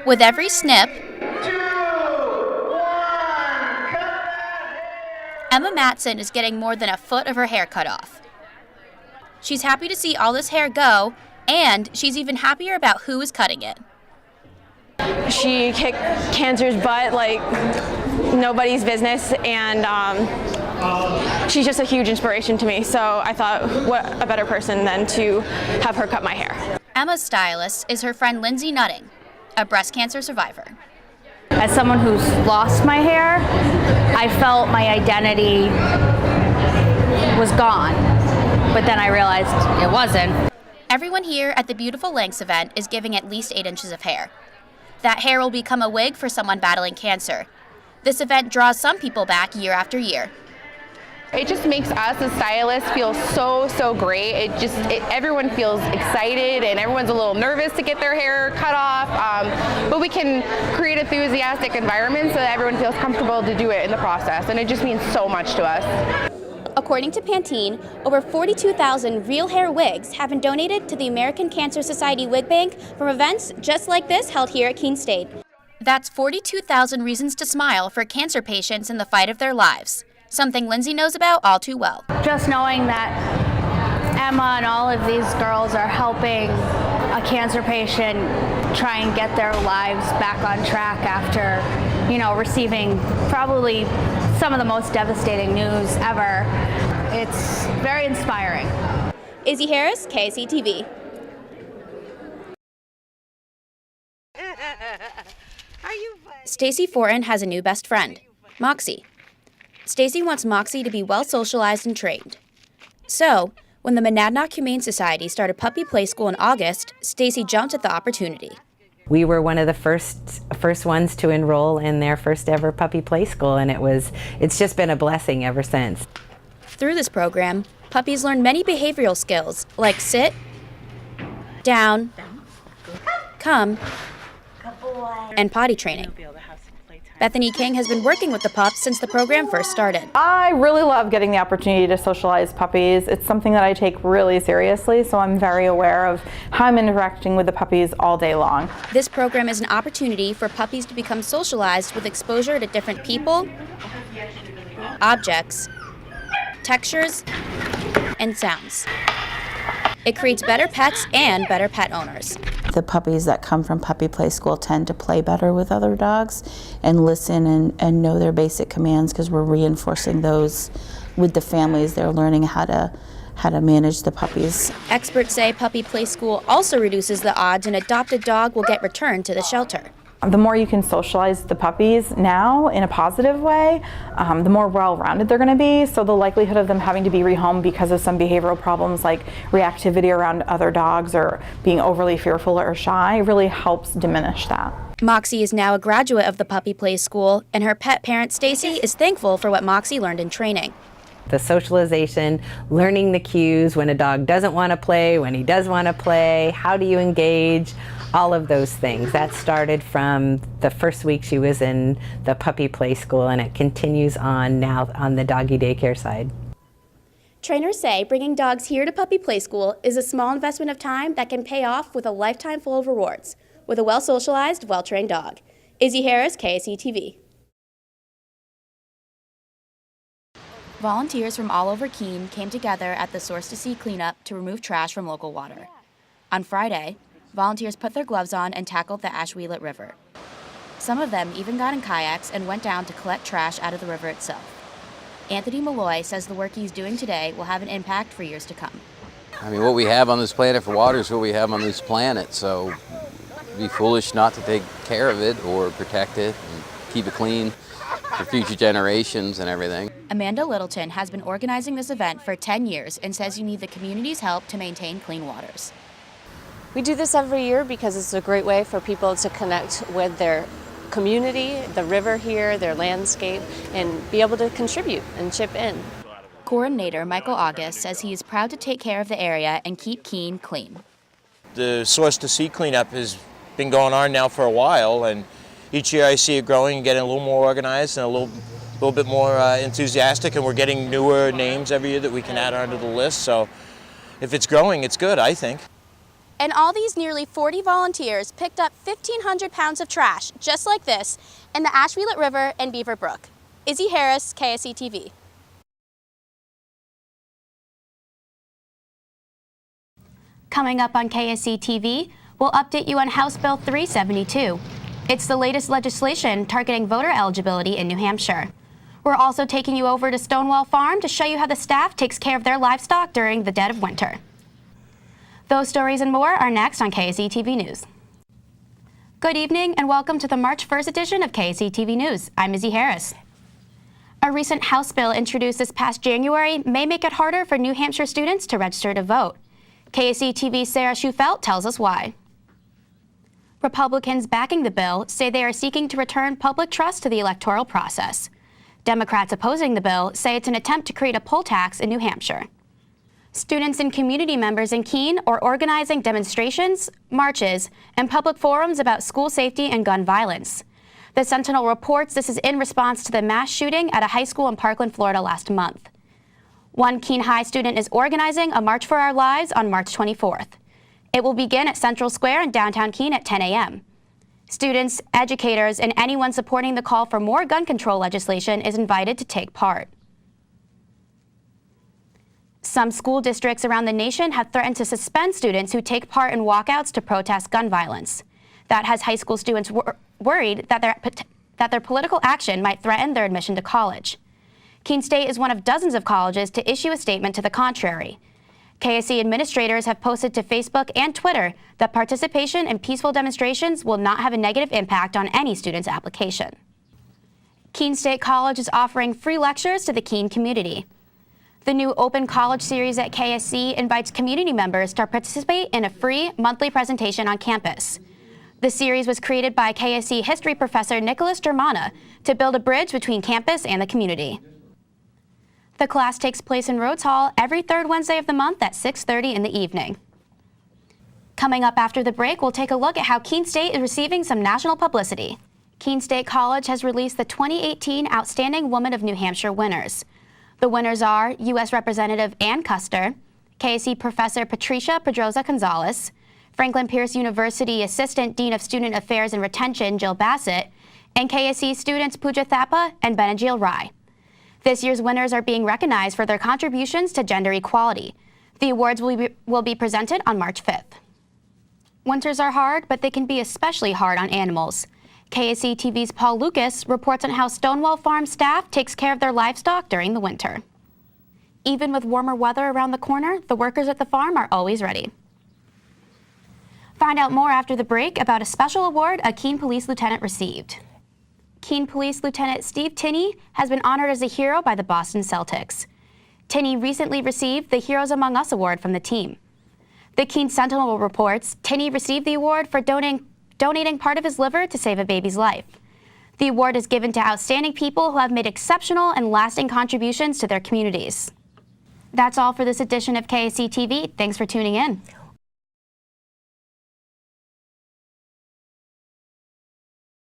With every snip, Emma Matson is getting more than a foot of her hair cut off. She's happy to see all this hair go, and she's even happier about who is cutting it. She kicked cancer's butt like nobody's business, and she's just a huge inspiration to me. So I thought, what a better person than to have her cut my hair. Emma's stylist is her friend Lindsay Nutting, a breast cancer survivor. As someone who's lost my hair, I felt my identity was gone, but then I realized it wasn't. Everyone here at the Beautiful Lengths event is giving at least 8 inches of hair. That hair will become a wig for someone battling cancer. This event draws some people back year after year. It just makes us as stylists feel so great. Everyone feels excited and everyone's a little nervous to get their hair cut off, but we can create enthusiastic environments so that everyone feels comfortable to do it in the process, and it just means so much to us. According to Pantene, over 42,000 real hair wigs have been donated to the American Cancer Society Wig Bank from events just like this held here at Keene State. That's 42,000 reasons to smile for cancer patients in the fight of their lives, something Lindsay knows about all too well. Just knowing that Emma and all of these girls are helping a cancer patient try and get their lives back on track after, receiving probably some of the most devastating news ever. It's very inspiring. Izzy Harris, KCTV. Stacy Fortin has a new best friend, Moxie. Stacy wants Moxie to be well socialized and trained. So, when the Monadnock Humane Society started puppy play school in August, Stacy jumped at the opportunity. We were one of the first ones to enroll in their first ever puppy play school, and it's just been a blessing ever since. Through this program, puppies learn many behavioral skills like sit, down, come, and potty training. Bethany King has been working with the pups since the program first started. I really love getting the opportunity to socialize puppies. It's something that I take really seriously, so I'm very aware of how I'm interacting with the puppies all day long. This program is an opportunity for puppies to become socialized with exposure to different people, objects, textures, and sounds. It creates better pets and better pet owners. The puppies that come from puppy play school tend to play better with other dogs and listen and know their basic commands because we're reinforcing those with the families. They're learning how to manage the puppies. Experts say puppy play school also reduces the odds an adopted dog will get returned to the shelter. The more you can socialize the puppies now in a positive way, the more well-rounded they're going to be. So the likelihood of them having to be rehomed because of some behavioral problems like reactivity around other dogs or being overly fearful or shy really helps diminish that. Moxie is now a graduate of the puppy play school, and her pet parent Stacy is thankful for what Moxie learned in training. The socialization, learning the cues when a dog doesn't want to play, when he does want to play, how do you engage, all of those things. That started from the first week she was in the puppy play school, and it continues on now on the doggy daycare side. Trainers say bringing dogs here to puppy play school is a small investment of time that can pay off with a lifetime full of rewards with a well-socialized, well-trained dog. Izzy Harris, KSETV. Volunteers from all over Keene came together at the Source to Sea cleanup to remove trash from local water. On Friday, volunteers put their gloves on and tackled the Ashweelet River. Some of them even got in kayaks and went down to collect trash out of the river itself. Anthony Malloy says the work he's doing today will have an impact for years to come. I mean, what we have on this planet for water is what we have on this planet, so it'd be foolish not to take care of it or protect it and keep it clean for future generations and everything. Amanda Littleton has been organizing this event for 10 years and says you need the community's help to maintain clean waters. We do this every year because it's a great way for people to connect with their community, the river here, their landscape, and be able to contribute and chip in. Coordinator Michael August says he is proud to take care of the area and keep Keene clean. The Source to Sea cleanup has been going on now for a while, and each year I see it growing and getting a little more organized and a little bit more enthusiastic, and we're getting newer names every year that we can add onto the list. So if it's growing, it's good, I think. And all these nearly 40 volunteers picked up 1,500 pounds of trash, just like this, in the Ashwelet River and Beaver Brook. Izzy Harris, KSE TV. Coming up on KSE TV, we'll update you on House Bill 372. It's the latest legislation targeting voter eligibility in New Hampshire. We're also taking you over to Stonewall Farm to show you how the staff takes care of their livestock during the dead of winter. Those stories and more are next on KSE TV News. Good evening and welcome to the March 1st edition of KSE TV News. I'm Izzy Harris. A recent House bill introduced this past January may make it harder for New Hampshire students to register to vote. KSE TV's Sarah Schufelt tells us why. Republicans backing the bill say they are seeking to return public trust to the electoral process. Democrats opposing the bill say it's an attempt to create a poll tax in New Hampshire. Students and community members in Keene are organizing demonstrations, marches, and public forums about school safety and gun violence. The Sentinel reports this is in response to the mass shooting at a high school in Parkland, Florida last month. One Keene High student is organizing a March for Our Lives on March 24th. It will begin at Central Square in downtown Keene at 10 a.m. Students, educators, and anyone supporting the call for more gun control legislation is invited to take part. Some school districts around the nation have threatened to suspend students who take part in walkouts to protest gun violence. That has high school students worried that their political action might threaten their admission to college. Keene State is one of dozens of colleges to issue a statement to the contrary. KSE administrators have posted to Facebook and Twitter that participation in peaceful demonstrations will not have a negative impact on any student's application. Keene State College is offering free lectures to the Keene community. The new Open College series at KSE invites community members to participate in a free monthly presentation on campus. The series was created by KSE history professor Nicholas Germana to build a bridge between campus and the community. The class takes place in Rhodes Hall every third Wednesday of the month at 6:30 in the evening. Coming up after the break, we'll take a look at how Keene State is receiving some national publicity. Keene State College has released the 2018 Outstanding Woman of New Hampshire winners. The winners are U.S. Representative Ann Custer, KSE Professor Patricia Pedroza Gonzalez, Franklin Pierce University Assistant Dean of Student Affairs and Retention Jill Bassett, and KSE students Pooja Thapa and Benajil Rai. This year's winners are being recognized for their contributions to gender equality. The awards will be presented on March 5th. Winters are hard, but they can be especially hard on animals. KSE TV's Paul Lucas reports on how Stonewall Farm staff takes care of their livestock during the winter. Even with warmer weather around the corner, the workers at the farm are always ready. Find out more after the break about a special award a Keene Police Lieutenant received. Keene Police Lieutenant Steve Tinney has been honored as a hero by the Boston Celtics. Tinney recently received the Heroes Among Us award from the team. The Keene Sentinel reports Tinney received the award for donating part of his liver to save a baby's life. The award is given to outstanding people who have made exceptional and lasting contributions to their communities. That's all for this edition of KSE TV. Thanks for tuning in.